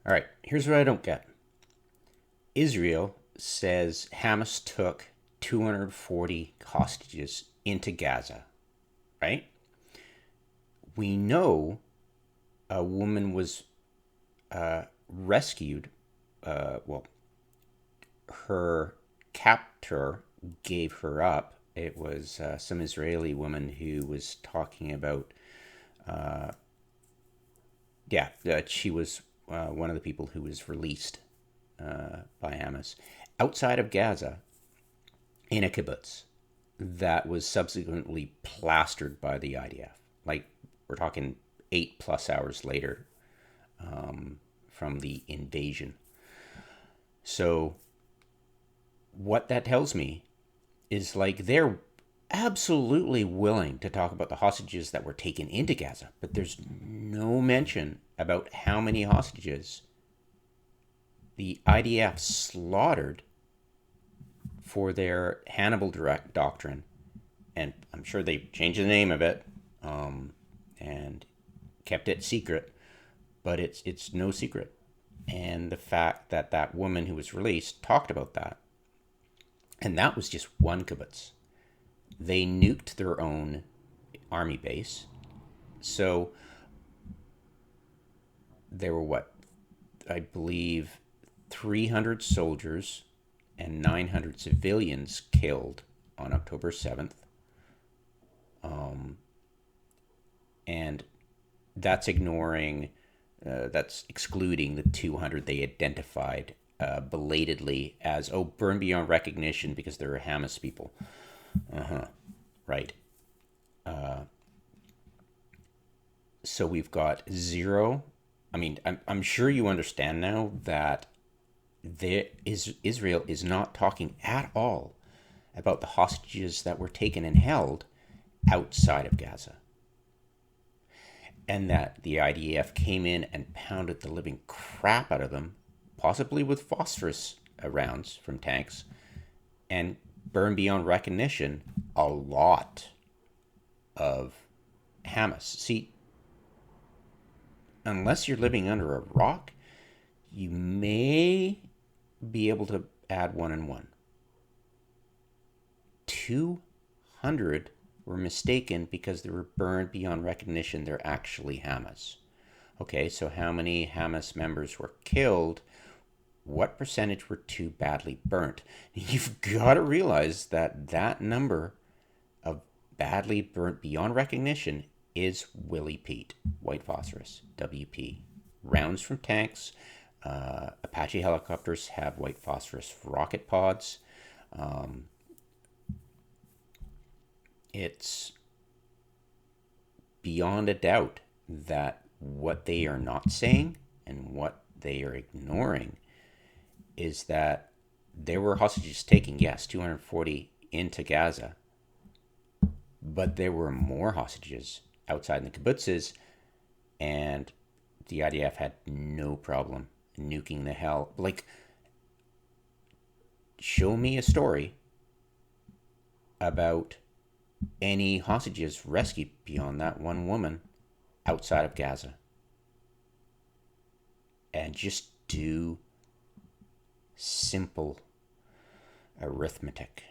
All right, here's what I don't get. Israel says Hamas took 240 hostages into Gaza, right? We know a woman was rescued. Well, her captor gave her up. It was some Israeli woman who was talking about, that she was one of the people who was released by Hamas outside of Gaza in a kibbutz that was subsequently plastered by the IDF. Like, we're talking 8+ hours later from the invasion. So, what that tells me is like they're absolutely willing to talk about the hostages that were taken into Gaza, but there's no mention about how many hostages the IDF slaughtered for their Hannibal direct doctrine. And I'm sure they changed the name of it and kept it secret, but it's no secret. And the fact that that woman who was released talked about that, and that was just one kibbutz. They nuked their own army base. So there were what? I believe 300 soldiers and 900 civilians killed on October 7th. And that's excluding the 200 they identified belatedly as, burned beyond recognition because they're Hamas people. Right. So we've got zero. I mean, I'm sure you understand now that Israel is not talking at all about the hostages that were taken and held outside of Gaza. And that the IDF came in and pounded the living crap out of them, possibly with phosphorus rounds from tanks, and burned beyond recognition a lot of Hamas. See, unless you're living under a rock, you may be able to add one and one. 200 were mistaken because they were burned beyond recognition. They're actually Hamas. Okay, so how many Hamas members were killed? What percentage were too badly burnt? You've got to realize that that number of badly burnt beyond recognition is Willie Pete, white phosphorus, WP. Rounds from tanks. Apache helicopters have white phosphorus rocket pods. It's beyond a doubt that what they are not saying and what they are ignoring is that there were hostages taken, yes, 240 into Gaza, but there were more hostages outside in the kibbutzes, and the IDF had no problem nuking the hell. Like, show me a story about any hostages rescued beyond that one woman outside of Gaza. And just do simple arithmetic.